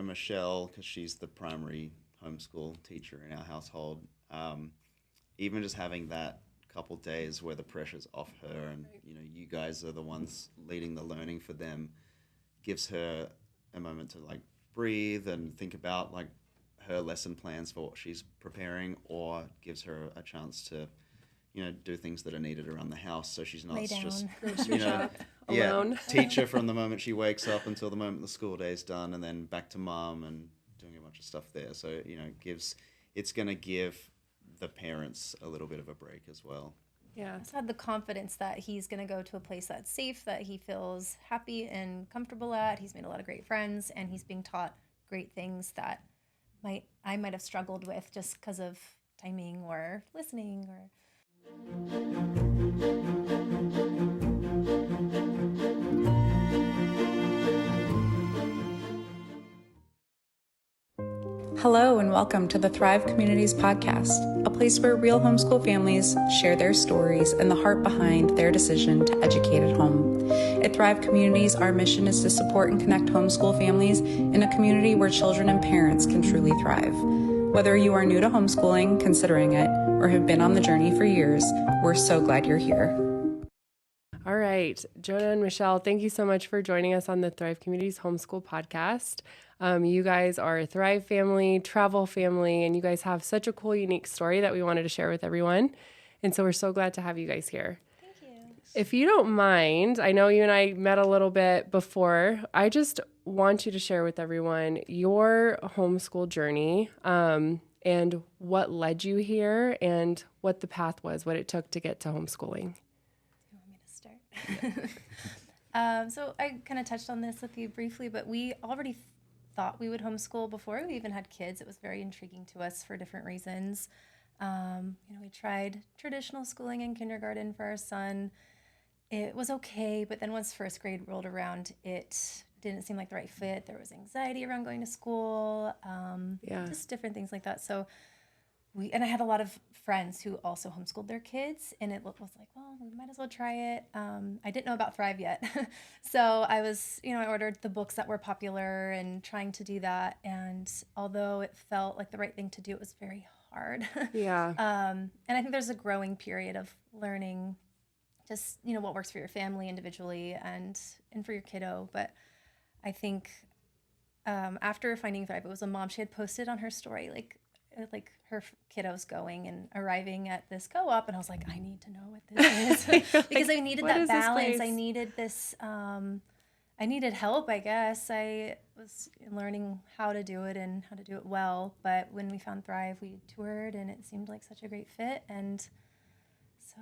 for Michelle, because she's the primary homeschool teacher in our household, even just having that couple days where the pressure's off her and, you guys are the ones leading the learning for them, gives her a moment to like breathe and think about like her lesson plans for what she's preparing, or gives her a chance to do things that are needed around the house, so she's not just alone. teacher from the moment she wakes up until the moment the school day's done, and then back to mom and doing a bunch of stuff there. So it's going to give the parents a little bit of a break as well. Yeah, I've had the confidence that he's going to go to a place that's safe, that he feels happy and comfortable at. He's made a lot of great friends, and he's being taught great things that I might have struggled with just because of timing or listening or. Hello and welcome to the Thrive Communities podcast, a place where real homeschool families share their stories and the heart behind their decision to educate at home. At Thrive Communities, our mission is to support and connect homeschool families in a community where children and parents can truly thrive. Whether you are new to homeschooling, considering it, or have been on the journey for years, we're so glad you're here. All right, Jonah and Michelle, thank you so much for joining us on the Thrive Communities Homeschool Podcast. You guys are a Thrive family, travel family, and you guys have such a cool, unique story that we wanted to share with everyone. And so we're so glad to have you guys here. Thank you. If you don't mind, I know you and I met a little bit before. I just want you to share with everyone your homeschool journey, and what led you here and what the path was, what it took to get to homeschooling. You want me to start? So I kind of touched on this with you briefly, but we already thought we would homeschool before we even had kids. It was very intriguing to us for different reasons. We tried traditional schooling in kindergarten for our son. It was okay, but then once first grade rolled around, it didn't seem like the right fit. There was anxiety around going to school, just different things like that. So I had a lot of friends who also homeschooled their kids, and it was like, well, we might as well try it. I didn't know about Thrive yet. So I was, I ordered the books that were popular and trying to do that. And although it felt like the right thing to do, it was very hard. Yeah. And I think there's a growing period of learning just, what works for your family individually and for your kiddo. But I think after finding Thrive, it was a mom, she had posted on her story, like her kiddos going and arriving at this co-op, and I was like, I need to know what this is because I needed that balance. I needed this. I needed help, I guess. I was learning how to do it and how to do it well. But when we found Thrive, we toured, and it seemed like such a great fit. And so,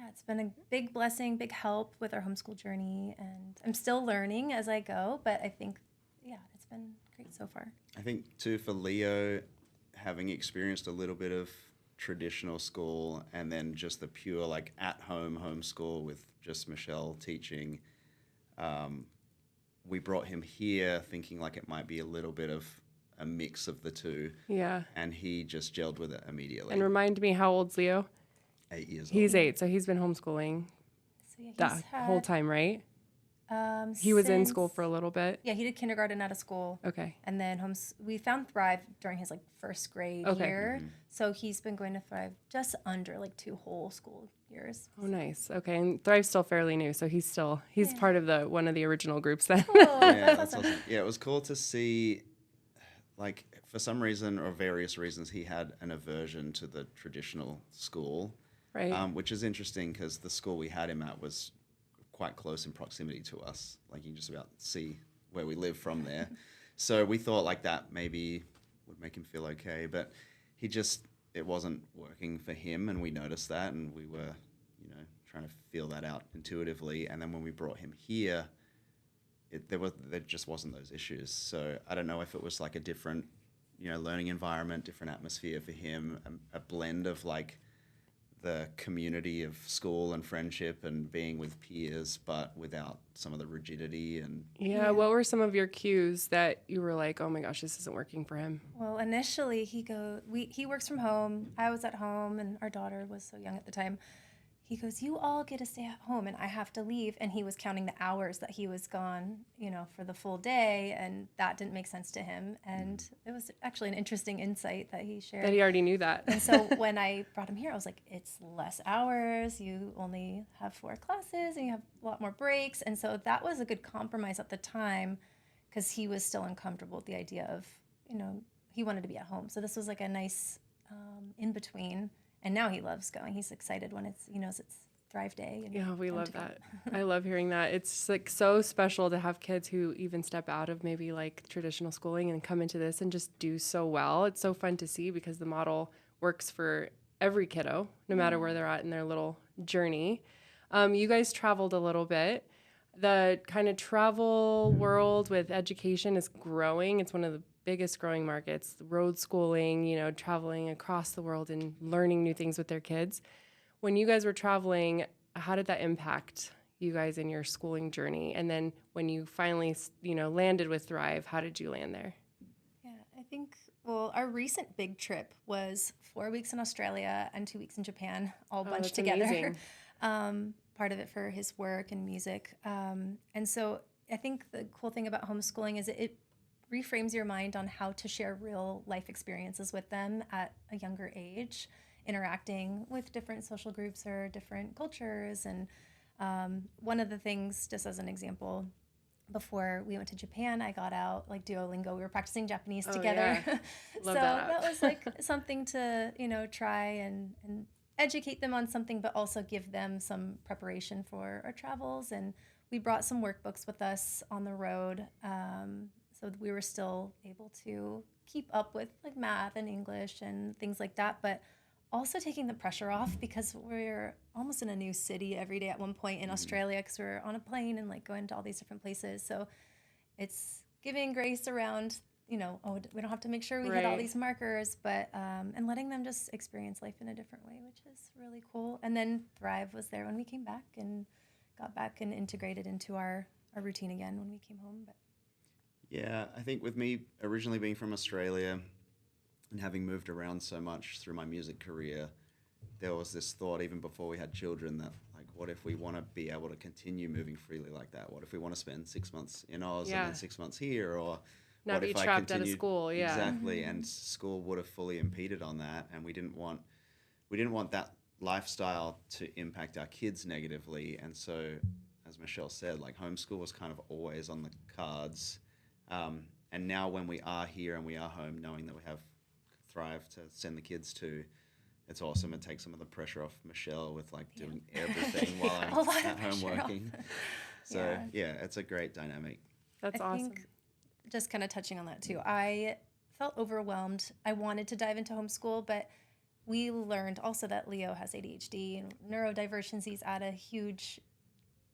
it's been a big blessing, big help with our homeschool journey. And I'm still learning as I go, but I think, it's been great so far. I think too, for Leo, having experienced a little bit of traditional school and then just the pure like at-home homeschool with just Michelle teaching, we brought him here thinking like it might be a little bit of a mix of the two. Yeah. And he just gelled with it immediately. And remind me, how old's Leo? 8 years old. He's 8, so he's been homeschooling the whole time, right? He was in school for a little bit. Yeah, he did kindergarten out of school. Okay. And then we found Thrive during his first grade year. Mm-hmm. So he's been going to Thrive just under 2 whole school years. Oh, nice. Okay. And Thrive's still fairly new, so he's part of one of the original groups then. Cool. Yeah, that's awesome. Yeah, it was cool to see, for some reason or various reasons, he had an aversion to the traditional school. Right. Which is interesting because the school we had him at was quite close in proximity to us. You can just about see where we live from there. So we thought that maybe would make him feel okay, but it wasn't working for him, and we noticed that, and we were, trying to feel that out intuitively. And then when we brought him here, there just wasn't those issues. So I don't know if it was a different, learning environment, different atmosphere for him, a blend of the community of school and friendship and being with peers, but without some of the rigidity and... Yeah, what were some of your cues that you were like, oh my gosh, this isn't working for him? Well, initially he works from home. I was at home, and our daughter was so young at the time. he goes, you all get to stay at home and I have to leave. And he was counting the hours that he was gone, for the full day. And that didn't make sense to him. And it was actually an interesting insight that he shared. That he already knew that. And so when I brought him here, I was like, it's less hours. You only have 4 classes and you have a lot more breaks. And so that was a good compromise at the time because he was still uncomfortable with the idea of, he wanted to be at home. So this was like a nice in between. And now he loves going. He's excited when he knows it's Thrive Day. And Yeah, we love that. I love hearing that. It's like so special to have kids who even step out of maybe like traditional schooling and come into this and just do so well. It's so fun to see because the model works for every kiddo, no matter where they're at in their little journey. You guys traveled a little bit. The kind of travel world with education is growing. It's one of the biggest growing markets, road schooling, traveling across the world and learning new things with their kids. When you guys were traveling, how did that impact you guys in your schooling journey? And then when you finally, landed with Thrive, how did you land there? Yeah, I think, our recent big trip was 4 weeks in Australia and 2 weeks in Japan, all bunched together. Amazing. Part of it for his work and music. And so I think the cool thing about homeschooling is it reframes your mind on how to share real life experiences with them at a younger age, interacting with different social groups or different cultures. And one of the things, just as an example, before we went to Japan, I got out like Duolingo. We were practicing Japanese together. Yeah. So that was like something to, try and educate them on something, but also give them some preparation for our travels. And we brought some workbooks with us on the road. So we were still able to keep up with like math and English and things like that, but also taking the pressure off because we're almost in a new city every day at one point in Australia because we're on a plane and like going to all these different places. So it's giving grace around, we don't have to make sure we hit all these markers, but and letting them just experience life in a different way, which is really cool. And then Thrive was there when we came back and got back and integrated into our routine again when we came home. But Yeah, I think with me originally being from Australia and having moved around so much through my music career, there was this thought even before we had children that like, what if we want to be able to continue moving freely like that? What if we want to spend 6 months in Oz and then 6 months here, or not what be if I trapped continued? out of school? Yeah, exactly. And school would have fully impeded on that, and we didn't want that lifestyle to impact our kids negatively. And so, as Michelle said, like homeschool was kind of always on the cards. And now when we are here and we are home, knowing that we have Thrive to send the kids to, it's awesome. It takes some of the pressure off Michelle with like doing everything while I'm at home working. So yeah, it's a great dynamic. That's I awesome. think just kind of touching on that too, I felt overwhelmed. I wanted to dive into homeschool, but we learned also that Leo has ADHD and neurodivergencies add a huge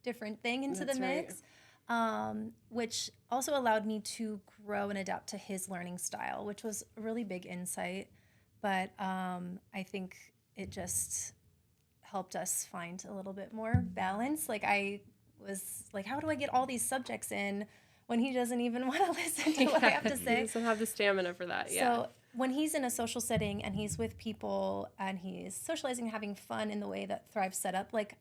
different thing into the mix. Which also allowed me to grow and adapt to his learning style, which was a really big insight. But I think it just helped us find a little bit more balance. Like I was like, how do I get all these subjects in when he doesn't even want to listen to what I have to say? He doesn't have the stamina for that. So when he's in a social setting and he's with people and he's socializing, having fun in the way that Thrive's set up, like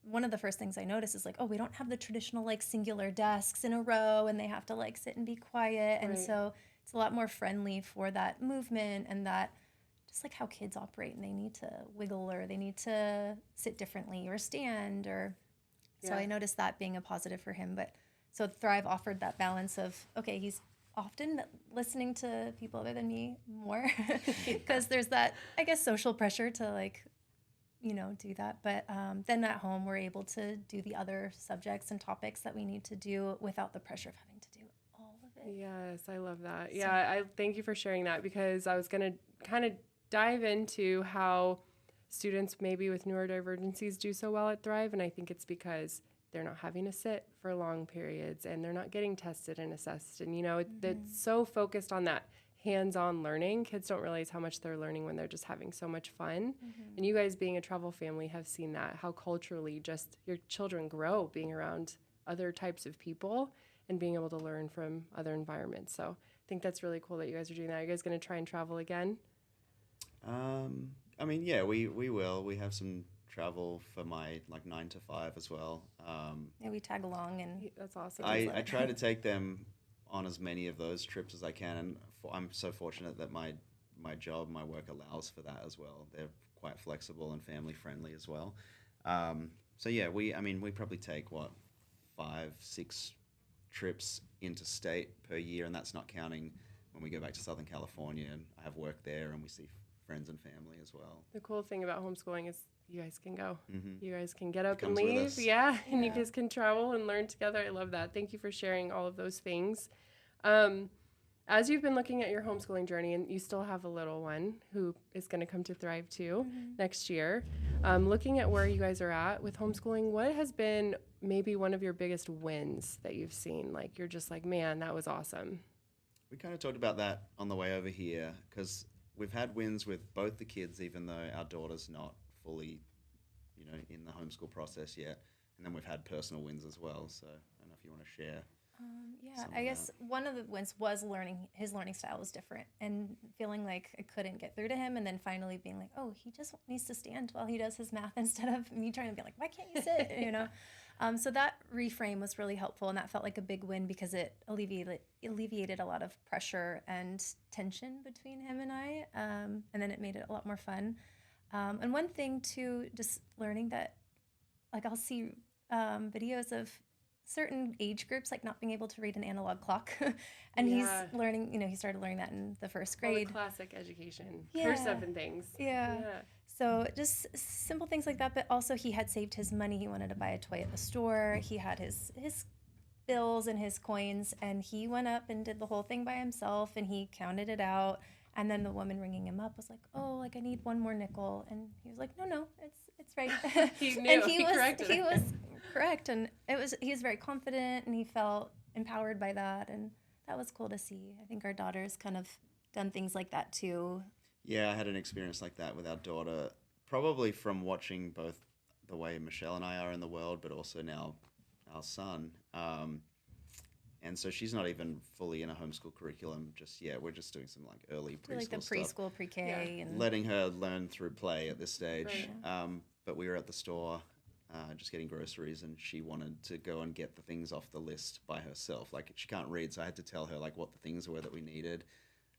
one of the first things I noticed is like, oh, we don't have the traditional like singular desks in a row and they have to like sit and be quiet. And so it's a lot more friendly for that movement and that just like how kids operate and they need to wiggle or they need to sit differently or stand or so I noticed that being a positive for him. But so Thrive offered that balance of, okay, he's often listening to people other than me more because there's that, I guess, social pressure to like, do that. But then at home, we're able to do the other subjects and topics that we need to do without the pressure of having to do all of it. Yes, I love that. So, I thank you for sharing that because I was going to kind of dive into how students maybe with neurodivergencies do so well at Thrive. And I think it's because they're not having to sit for long periods and they're not getting tested and assessed. And, it's so focused on that hands-on learning. Kids don't realize how much they're learning when they're just having so much fun. And you guys being a travel family have seen that, how culturally just your children grow being around other types of people and being able to learn from other environments. So I think that's really cool that you guys are doing that. Are you guys going to try and travel again? I mean, yeah, we will. We have some travel for my 9 to 5 as well. Yeah, we tag along and That's awesome. I try to take them on as many of those trips as I can, and I'm so fortunate that my job, my work allows for that as well. They're quite flexible and family friendly as well. So yeah, we probably take 5-6 trips interstate per year, and that's not counting when we go back to Southern California and I have work there and we see friends and family as well. The cool thing about homeschooling is you guys can go. Mm-hmm. You guys can get up and Comes with leave. us. Yeah, and you Yeah. guys can travel and learn together. I love that. Thank you for sharing all of those things. As you've been looking at your homeschooling journey, and you still have a little one who is going to come to Thrive too next year, looking at where you guys are at with homeschooling, what has been maybe one of your biggest wins that you've seen? Like you're just like, man, that was awesome. We kind of talked about that on the way over here because we've had wins with both the kids, even though our daughter's not fully, in the homeschool process yet. And then we've had personal wins as well. So I don't know if you want to share. yeah, some I of guess one of the wins was his learning style was different and feeling like I couldn't get through to him, and then finally being like, oh, he just needs to stand while he does his math instead of me trying to be like, why can't you sit, So that reframe was really helpful, and that felt like a big win because it alleviated a lot of pressure and tension between him and I, and then it made it a lot more fun. And one thing too, just learning that, like I'll see videos of certain age groups like not being able to read an analog clock, and Yeah. he's learning. He started learning that in the first All the grade. classic education, Yeah. cursive and things. Yeah. So just simple things like that, but also he had saved his money. He wanted to buy a toy at the store. He had his bills and his coins, and he went up and did the whole thing by himself, and he counted it out. And then the woman ringing him up was like, "Oh, I need one more nickel," and he was like, "No, it's right." He knew. And He corrected he her. was correct, and he was very confident, and he felt empowered by that, and that was cool to see. I think our daughter's kind of done things like that too. Yeah, I had an experience like that with our daughter, probably from watching both the way Michelle and I are in the world, but also now our son. And so she's not even fully in a homeschool curriculum just yet. We're just doing some early preschool Like the stuff. preschool, pre-K, Yeah. and Letting her learn through play at this stage. Right. But we were at the store just getting groceries, and she wanted to go and get the things off the list by herself. Like, she can't read, so I had to tell her what the things were that we needed.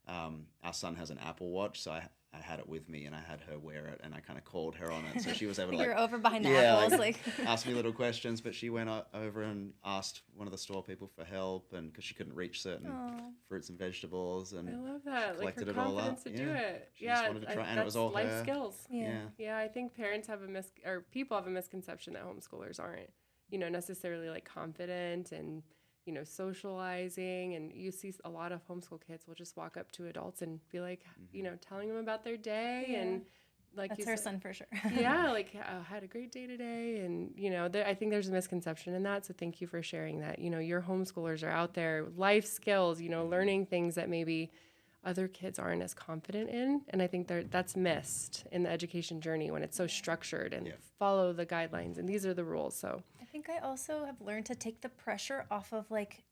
Our son has an Apple Watch, so I had it with me, and I had her wear it, and I kind of called her on it, so she was able to you're over behind the yeah, apples, like ask me little questions. But she went over and asked one of the store people for help, and because she couldn't reach certain Aw. fruits and vegetables, and I love that. Like her collected it all up. confidence to do Yeah. it. She just wanted to try, and it was that's all life her. skills. Yeah. Yeah, I think parents have people have a misconception that homeschoolers aren't, necessarily confident and, socializing. And you see a lot of homeschool kids will just walk up to adults and be like, telling them about their day. Yeah. And like That's you her said- son for sure. yeah, I had a great day today. And, I think there's a misconception in that. So thank you for sharing that. Your homeschoolers are out there, life skills, learning things that maybe other kids aren't as confident in. And I think that's missed in the education journey when it's so structured and follow the guidelines. And these are the rules. So I think I also have learned to take the pressure off of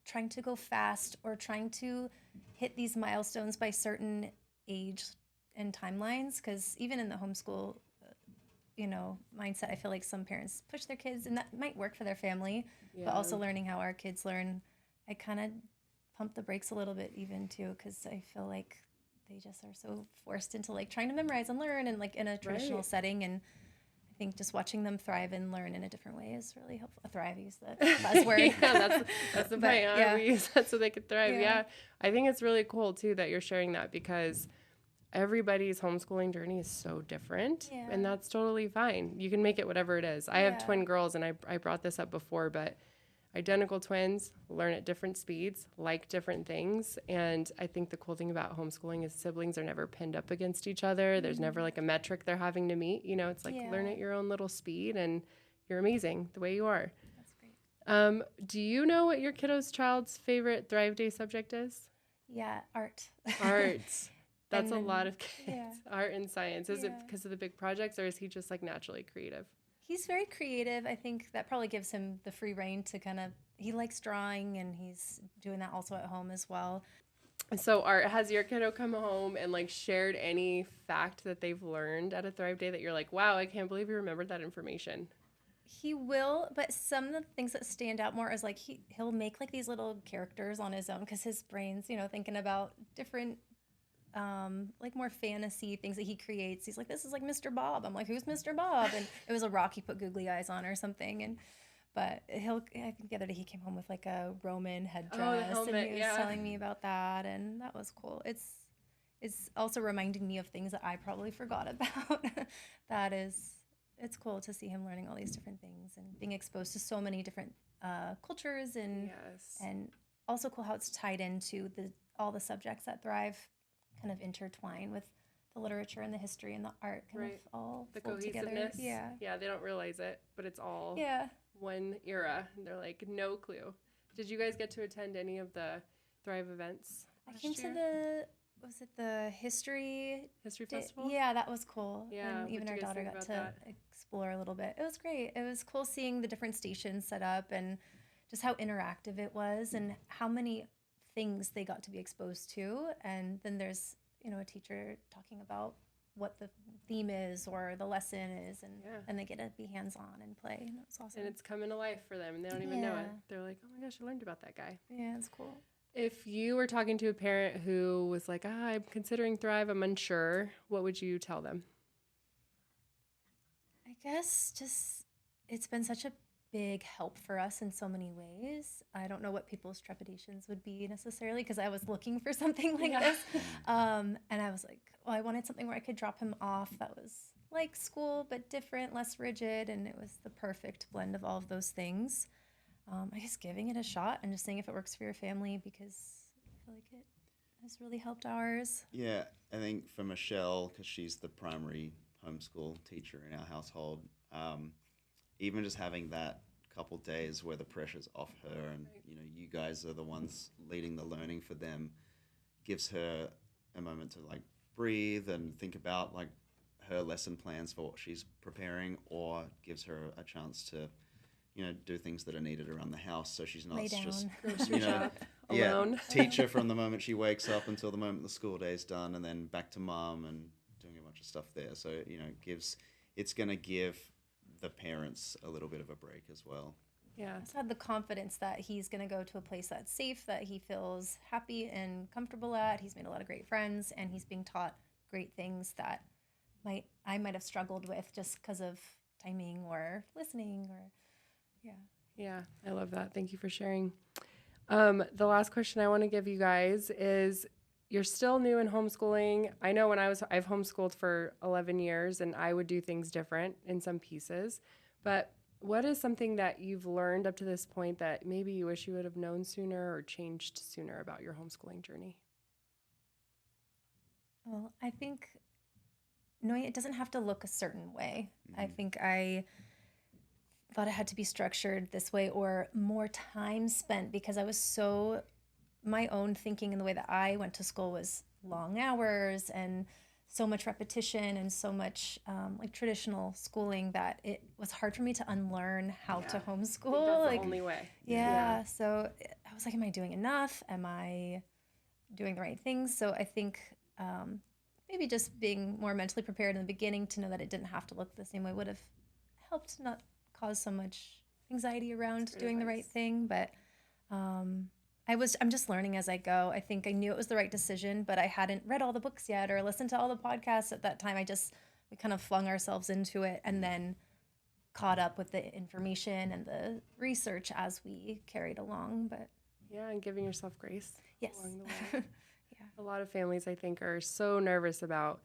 trying to go fast or trying to hit these milestones by certain age and timelines. Because even in the homeschool, mindset, I feel like some parents push their kids, and that might work for their family, but also learning how our kids learn, I kind of pump the brakes a little bit even too, because I feel like they just are so forced into trying to memorize and learn and in a traditional Right. setting. And I think just watching them thrive and learn in a different way is really helpful. Thrive, use the buzzword. yeah, that's the But, point. Huh? yeah. We use that so they could thrive. Yeah. Yeah. I think it's really cool too that you're sharing that because everybody's homeschooling journey is so different, Yeah. and that's totally fine. You can make it whatever it is. I have Yeah. twin girls, and I brought this up before, but identical twins learn at different speeds, like different things. And I think the cool thing about homeschooling is siblings are never pinned up against each other. There's never a metric they're having to meet. It's Yeah. learn at your own little speed, and you're amazing the way you are. That's great. Do you know what your child's favorite Thrive Day subject is? Yeah, art. Art. That's a then- lot of kids. yeah. Art and science. Is it Yeah. because of the big projects, or is he just naturally creative? He's very creative. I think that probably gives him the free reign to he likes drawing, and he's doing that also at home as well. So, Art, has your kiddo come home and like shared any fact that they've learned at a Thrive Day that you're like, wow, I can't believe you remembered that information? He will, but some of the things that stand out more is like he'll make like these little characters on his own because his brain's, thinking about different like more fantasy things that he creates. He's like, this is like Mr. Bob. I'm like, who's Mr. Bob? And it was a rock he put googly eyes on or something. But I think the other day he came home with like a Roman headdress, helmet, and he was yeah. telling me about that, and that was cool. It's also reminding me of things that I probably forgot about. It's cool to see him learning all these different things and being exposed to so many different cultures, and also cool how it's tied into all the subjects that Thrive kind of intertwine with the literature and the history and the art kind of all the fold together. cohesiveness. Yeah, They don't realize it, but it's all yeah. one era. And they're like, no clue. Did you guys get to attend any of the Thrive events? I came to the history festival? Yeah, that was cool. Yeah, and even our daughter got to explore a little bit. It was great. It was cool seeing the different stations set up and just how interactive it was and how many things they got to be exposed to. And then there's a teacher talking about what the theme is or the lesson is, and they get to be hands-on and play. And that was awesome. And it's coming to life for them, and they don't even know it. They're like, oh my gosh, I learned about that guy. Yeah, it's cool. If you were talking to a parent who was like, I'm considering Thrive, I'm unsure, what would you tell them? I guess just it's been such a big help for us in so many ways. I don't know what people's trepidations would be necessarily because I was looking for something like this. And I was like, I wanted something where I could drop him off that was like school, but different, less rigid. And it was the perfect blend of all of those things. I guess giving it a shot and just seeing if it works for your family because I feel like it has really helped ours. Yeah, I think for Michelle, because she's the primary homeschool teacher in our household, even just having that couple days where the pressure's off her and you guys are the ones leading the learning for them gives her a moment to like breathe and think about like her lesson plans for what she's preparing, or gives her a chance to do things that are needed around the house, so she's not just alone. Teacher from the moment she wakes up until the moment the school day's done, and then back to mom and doing a bunch of stuff there. So it's going to give the parents a little bit of a break as well. Yeah, I've had the confidence that he's going to go to a place that's safe, that he feels happy and comfortable at. He's made a lot of great friends, and he's being taught great things that I might have struggled with just because of timing or listening or. Yeah, I love that. Thank you for sharing. The last question I want to give you guys is, you're still new in homeschooling. I know I've homeschooled for 11 years and I would do things different in some pieces, but what is something that you've learned up to this point that maybe you wish you would have known sooner or changed sooner about your homeschooling journey? Well, I think knowing it doesn't have to look a certain way. Mm-hmm. I think I thought it had to be structured this way or more time spent because I was my own thinking and the way that I went to school was long hours and so much repetition and so much like traditional schooling that it was hard for me to unlearn how to homeschool. That's the only way. Yeah. So I was like, am I doing enough? Am I doing the right things? So I think maybe just being more mentally prepared in the beginning to know that it didn't have to look the same way would have helped not cause so much anxiety around doing the right thing. But I'm just learning as I go. I think I knew it was the right decision, but I hadn't read all the books yet or listened to all the podcasts at that time. We kind of flung ourselves into it and then caught up with the information and the research as we carried along. But yeah, and giving yourself grace along the way. Yeah. A lot of families, I think, are so nervous about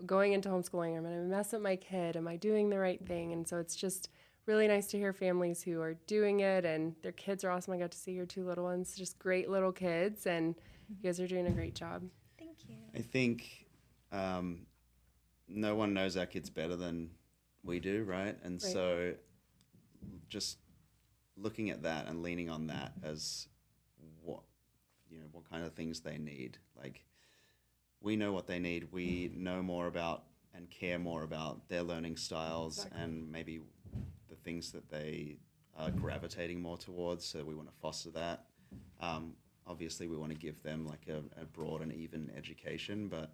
going into homeschooling. I'm going to mess up my kid. Am I doing the right thing? And so it's just really nice to hear families who are doing it and their kids are awesome. I got to see your two little ones, just great little kids, and you guys are doing a great job. Thank you. I think no one knows our kids better than we do, right? And so just looking at that and leaning on that as what kind of things they need. Like, we know what they need. We know more about and care more about their learning styles and maybe the things that they are gravitating more towards. So we want to foster that. obviously we want to give them like a broad and even education, but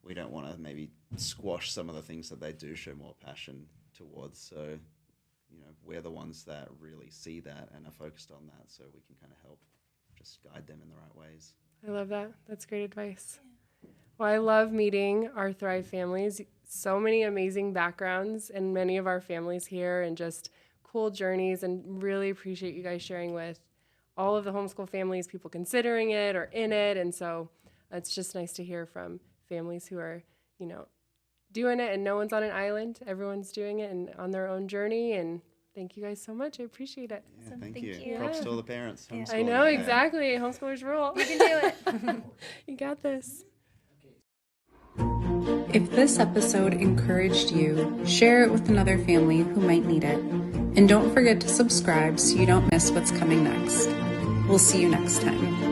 we don't want to maybe squash some of the things that they do show more passion towards. So, we're the ones that really see that and are focused on that, so we can kind of help just guide them in the right ways. I love that. That's great advice. Well, I love meeting our Thrive families. So many amazing backgrounds in many of our families here, and just cool journeys, and really appreciate you guys sharing with all of the homeschool families, people considering it or in it. And so it's just nice to hear from families who are, doing it, and no one's on an island. Everyone's doing it and on their own journey. And thank you guys so much. I appreciate it. Yeah, Awesome. thank Thank you. you. Props to all the parents. Yeah. I homeschooling. know, Yeah. exactly. Homeschoolers rule. You can do it. You got this. If this episode encouraged you, share it with another family who might need it. And don't forget to subscribe so you don't miss what's coming next. We'll see you next time.